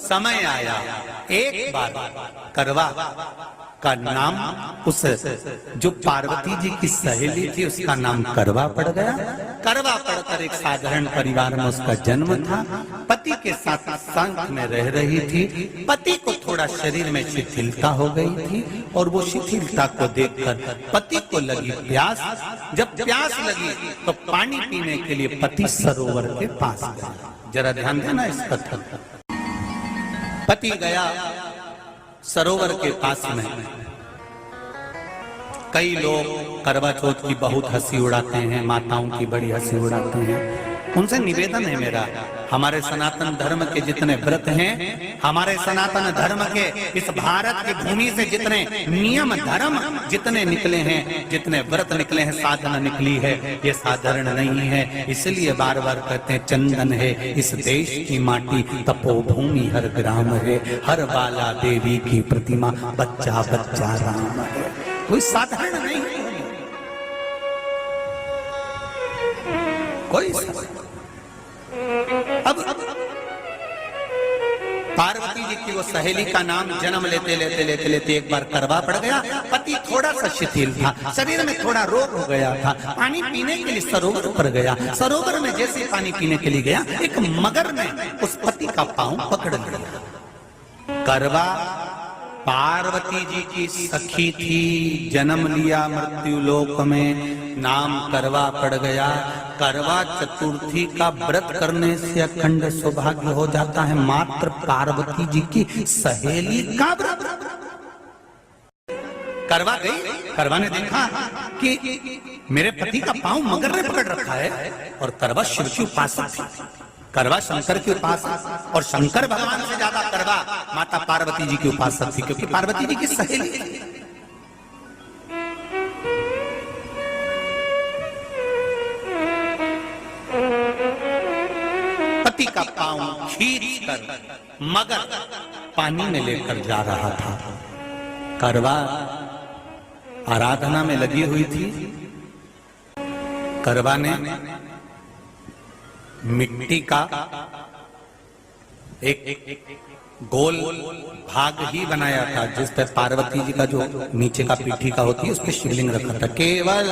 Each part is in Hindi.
समय आया, एक बार करवा का नाम उस जो पार्वती जी की सहेली थी उसका नाम करवा पड़ गया। करवा पड़कर एक साधारण परिवार में उसका जन्म था। पति के साथ संग में रह रही थी। पति को थोड़ा शरीर में शिथिलता हो गई थी और वो शिथिलता को देखकर पति को लगी प्यास। जब प्यास लगी तो पानी पीने के लिए पति सरोवर के पास गया। जरा ध्यान देना इस कथन। पति गया सरोवर के पास में। कई लोग करवा चौथ की बहुत हंसी उड़ाते हैं, माताओं की बड़ी हंसी उड़ाते हैं। उनसे निवेदन है मेरा, हमारे सनातन धर्म के जितने व्रत हैं, हमारे सनातन धर्म के इस भारत की भूमि से जितने नियम धर्म जितने निकले हैं, जितने व्रत निकले हैं, साधना निकली है, ये साधारण नहीं है। इसलिए बार बार कहते हैं चंदन है इस देश की माटी, तपोभूमि हर ग्राम है, हर बाला देवी की प्रतिमा, बच्चा बच्चा राम है। कोई साधारण नहीं है, कोई अब पार्वती जी की वो सहेली का नाम जन्म लेते लेते लेते लेते एक बार करवा पड़ गया। पति थोड़ा सा शिथिल था, शरीर में थोड़ा रोग हो गया था। पानी पीने के लिए सरोवर पर गया। सरोवर में जैसे पानी पीने के लिए गया, एक मगर ने उस पति का पांव पकड़ लिया। करवा पार्वती जी की सखी थी, जन्म लिया मृत्यु लोक में, नाम करवा पड़ गया। करवा चतुर्थी का व्रत करने से अखंड सौभाग्य हो जाता है। मात्र पार्वती जी की सहेली का व्रत। करवा गई, करवा ने देखा कि मेरे पति का पांव मगर ने पकड़ रखा है और करवा शिव की उपासक थी। करवा शंकर के उपासक और शंकर भगवान से ज्यादा करवा माता पार्वती जी की उपासक थी, क्योंकि पार्वती जी की सहेली थी। पति का पांव खींचकर मगर पानी में लेकर जा रहा था। करवा आराधना में लगी हुई थी। करवा ने मिट्टी का एक गोल भाग ही बनाया था, जिस पर पार्वती जी का जो नीचे का पीठी का होती है उस पर शिवलिंग रखा था। केवल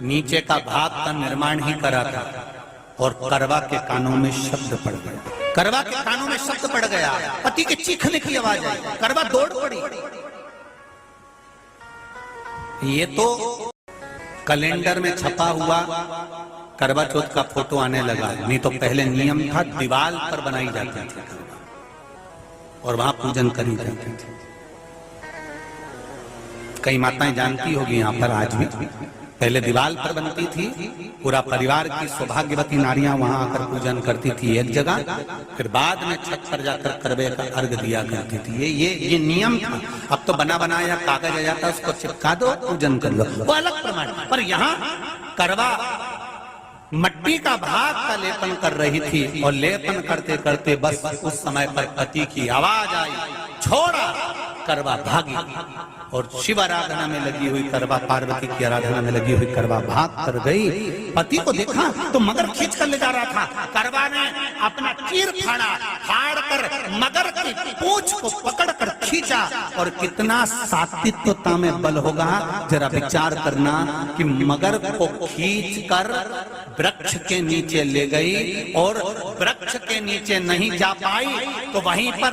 नीचे का भाग का निर्माण ही करा था और करवा के कानों में शब्द पड़ गया। करवा के कानों में शब्द पड़ गया, पति के चीखने की आवाज आई। करवा दौड़ पड़ी। ये तो कैलेंडर में छपा हुआ करवा चौथ का फोटो आने लगा, नहीं तो पहले नियम था दीवार पर बनाई जाती थी और वहां पूजन करी जाती थी। कई माताएं जानती होगी यहाँ पर आज भी, पहले दीवार पर बनती थी, पूरा परिवार की सौभाग्यवती नारियां वहां आकर पूजन करती थी एक जगह, फिर बाद में छत पर जाकर करवे का अर्घ दिया करती थी। ये नियम था। अब तो बना बनाया कागज आ जाता, उसको चिपका दो, पूजन कर लो, वो अलग प्रमाण। पर यहाँ करवा मट्टी का भाग का लेपन कर रही थी और लेपन करते करते बस उस समय पर पति की आवाज आई, छोड़ा। करवा भागी और शिव आराधना में लगी हुई करवा, पार्वती की आराधना में लगी हुई करवा भाग कर गई। पति को देखा तो मगर खींच कर ले जा रहा था। करवा ने अपना चीर फाड़ कर मगर की पूंछ को पकड़कर खींचा। और कितना सात्विकता में बल होगा, जरा विचार करना कि मगर को खींच कर वृक्ष के नीचे ले गई और वृक्ष के नीचे नहीं जा पाई तो वहीं पर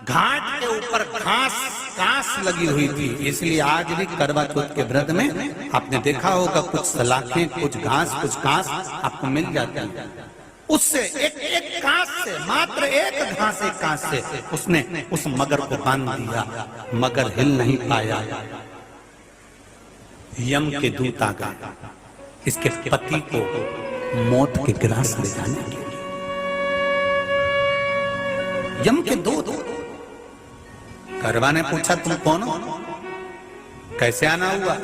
घाट के ऊपर घास लगी हुई थी। इसलिए आज भी करवा चौथ के व्रत में आपने देखा होगा कुछ सलाखें, कुछ घास आपको मिल जाती है। उससे एक घास से, मात्र एक घास, एक घास से उसने उस मगर को बांध दिया। मगर हिल नहीं पाया। यम के दूत आ गए इसके पति को मौत के ग्रास ले जाने के लिए। यम के दूत। करवा ने पूछा तुम कौन हो, कैसे आना हुआ?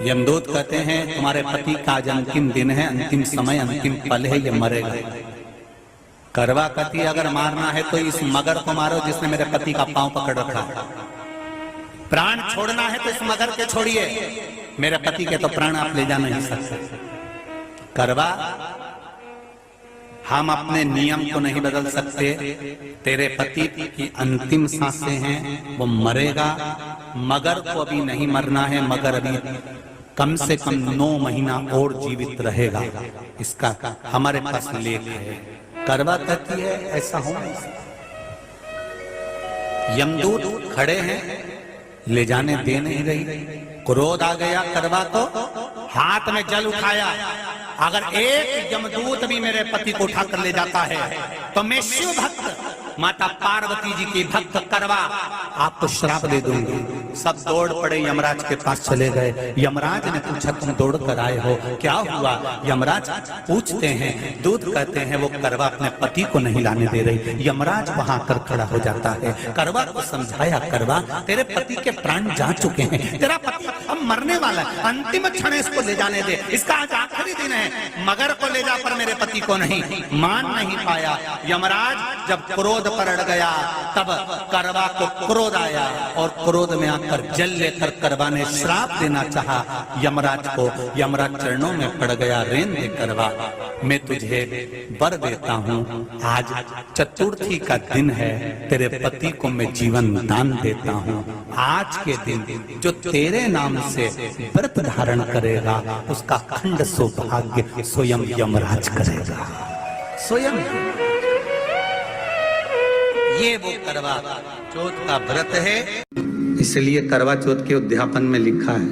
यमदूत कहते हैं तुम्हारे पति का आज अंतिम दिन है, अंतिम समय, अंतिम पल है, ये मरेगा। करवा कहती अगर मारना है तो इस मगर को मारो जिसने मेरे पति का पांव पकड़ रखा। प्राण छोड़ना है तो इस मगर के छोड़िए, मेरे पति के तो प्राण आप ले जा नहीं सकते। करवा हम अपने नियम को नहीं बदल सकते। तेरे पति की अंतिम सांसें हैं, वो मरेगा। मगर को अभी नहीं मरना है, मगर अभी कम से कम 9 महीना और जीवित रहेगा। इसका हमारे पास लेख है। करवा कहती है ऐसा हो नहीं सकता। यमदूत खड़े हैं, ले जाने दे नहीं रही। क्रोध आ गया करवा को, हाथ में जल उठाया। अगर एक यमदूत भी मेरे पति को उठाकर ले जाता है तो मैं शिव भक्त माता पार्वती जी की भक्त करवा आपको श्राप दे दूंगी। सब दौड़ पड़े, यमराज के पास चले गए। यमराज ने पूछा तुम दौड़ कर आए हो, क्या हुआ? यमराज पूछते हैं, दूत कहते हैं वो करवा अपने पति को नहीं लाने दे रही। यमराज वहां कर खड़ा हो जाता है। करवा को समझाया, करवा तेरे पति के प्राण जा चुके हैं, तेरा पति अब मरने वाला है, अंतिम क्षण इसको ले जाने दे, इसका आज आखिरी दिन है। मगर को ले जा पर मेरे पति को नहीं। मान नहीं पाया। यमराज जब क्रोध पर अड़ गया तब करवा को क्रोध आया और क्रोध में आकर जल लेकर करवा ने श्राप देना चाहा यमराज को। यमराज चरणों में पड़ गया, रेन दे करवा, मैं तुझे वर देता हूँ। आज चतुर्थी का दिन है, तेरे पति को मैं जीवन दान देता हूँ। आज के दिन जो तेरे नाम से व्रत धारण करेगा उसका खंड सौभाग्य स्वयं यमराज करेगा। स्वयं ये वो करवा चौथ का व्रत है। इसलिए करवा चौथ के उद्यापन में लिखा है,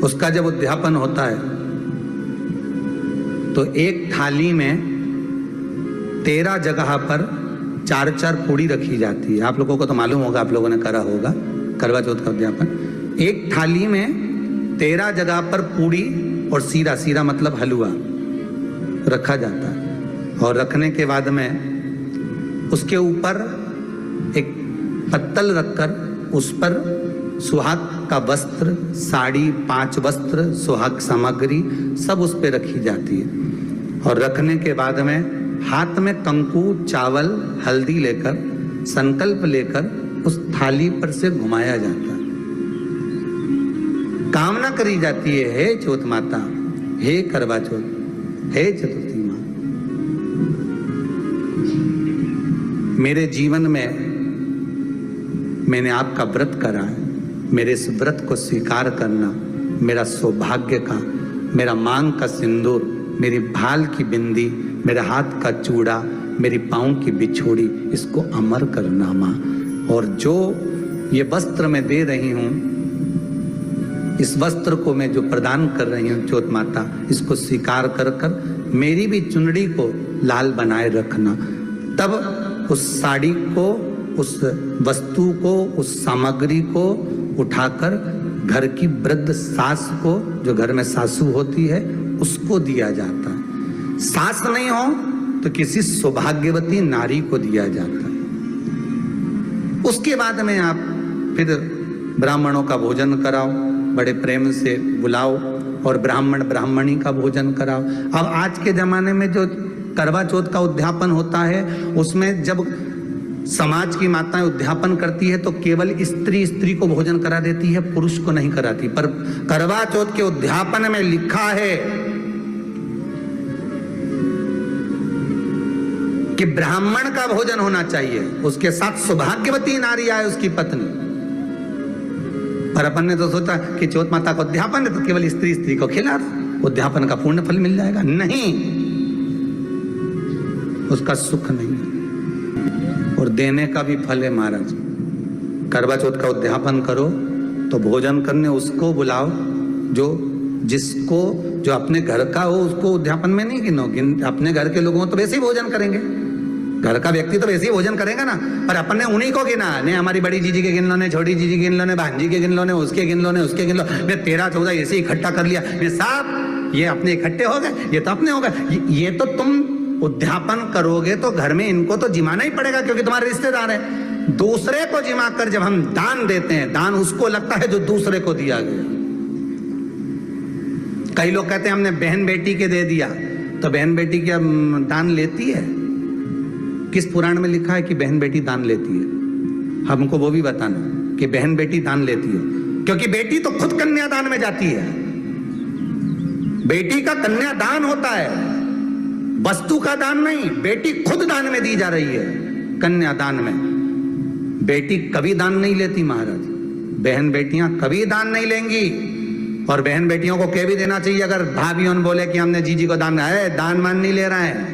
उसका जब उद्यापन होता है तो एक थाली में 13 जगह पर 4-4 पूड़ी रखी जाती है। आप लोगों को तो मालूम होगा, आप लोगों ने करा होगा करवा चौथ का उद्यापन। एक थाली में 13 जगह पर पूड़ी और सीरा, सीरा मतलब हलवा रखा जाता है। और रखने के बाद में उसके ऊपर एक पत्तल रखकर उस पर सुहाग का वस्त्र, साड़ी, 5 वस्त्र, सुहाग सामग्री सब उस पर रखी जाती है। और रखने के बाद में हाथ में कंकु, चावल, हल्दी लेकर संकल्प लेकर उस थाली पर से घुमाया जाता है। कामना करी जाती है, हे चौथ माता, हे करवा चौथ, हे चतुर्थी मां, मेरे जीवन में मैंने आपका व्रत करा है, मेरे इस व्रत को स्वीकार करना, मेरा सौभाग्य का, मेरा मांग का सिंदूर, मेरी भाल की बिंदी, मेरे हाथ का चूड़ा, मेरी पाँव की बिछोड़ी, इसको अमर करना मां। और जो ये वस्त्र मैं दे रही हूं, इस वस्त्र को मैं जो प्रदान कर रही हूँ चौथ माता, इसको स्वीकार कर कर मेरी भी चुनड़ी को लाल बनाए रखना। तब उस साड़ी को, उस वस्तु को, उस सामग्री को उठाकर घर की वृद्ध सास को, जो घर में सासू होती है, उसको दिया जाता है। सास नहीं हो तो किसी सौभाग्यवती नारी को दिया जाता है। उसके बाद में आप फिर ब्राह्मणों का भोजन कराओ, बड़े प्रेम से बुलाओ और ब्राह्मण ब्राह्मणी का भोजन कराओ। अब आज के जमाने में जो करवा चौथ का उद्यापन होता है, उसमें जब समाज की माताएं उद्यापन करती है तो केवल स्त्री को भोजन करा देती है, पुरुष को नहीं कराती। पर करवा चौथ के उद्यापन में लिखा है कि ब्राह्मण का भोजन होना चाहिए, उसके साथ सौभाग्यवती नारी आए, उसकी पत्नी। पर अपन ने तो सोचा कि चौथ माता का उद्यापन है तो केवल स्त्री को खिला दो, उद्यापन का पूर्ण फल मिल जाएगा। नहीं, उसका सुख नहीं और देने का भी फल है महाराज। करवा चौथ का उद्यापन करो तो भोजन करने उसको बुलाओ जो अपने घर का हो, उसको उद्यापन में नहीं गिनो। अपने घर के लोगों तो वैसे ही भोजन करेंगे, घर का व्यक्ति तो वैसे ही भोजन करेगा ना। पर अपन ने उन्हीं को गिना, ने हमारी बड़ी जीजी के गिन लो, ने छोटी जीजी गिन लो, ने भांजी के गिन लो, ने उसके गिन लो, ने उसके गिन लो, ने 13-14 ऐसे इकट्ठा कर लिया। ये सब ये अपने इकट्ठे हो गए, ये तो अपने हो गए। ये तो तुम उद्यापन करोगे तो घर में इनको तो जिमाना ही पड़ेगा क्योंकि तुम्हारे रिश्तेदार हैं। दूसरे को जिमा कर जब हम दान देते हैं, दान उसको लगता है जो दूसरे को दिया गया। कई लोग कहते हैं हमने बहन बेटी के दे दिया, तो बहन बेटी क्या दान लेती है? किस पुराण में लिखा है कि बहन बेटी दान लेती है? हमको वो भी बताना कि बहन बेटी दान लेती है, क्योंकि बेटी तो खुद कन्यादान में जाती है। बेटी का कन्यादान होता है, वस्तु का दान नहीं। बेटी खुद दान में दी जा रही है, कन्यादान में। बेटी कभी दान नहीं लेती महाराज, बहन बेटियां कभी दान नहीं लेंगी। और बहन बेटियों को कह भी देना चाहिए, अगर भाभियों बोले कि हमने जीजी को दान, है दान मान नहीं ले रहा है,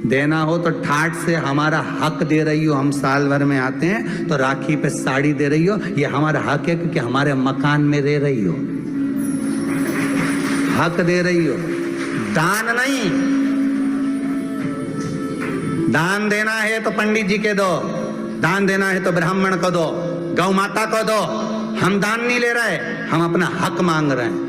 देना हो तो ठाट से हमारा हक दे रही हो। हम साल भर में आते हैं तो राखी पे साड़ी दे रही हो, ये हमारा हक है, क्योंकि हमारे मकान में रह रही हो, हक दे रही हो, दान नहीं। दान देना है तो पंडित जी के दो, दान देना है तो ब्राह्मण को दो, गौ माता को दो। हम दान नहीं ले रहे, हम अपना हक मांग रहे हैं।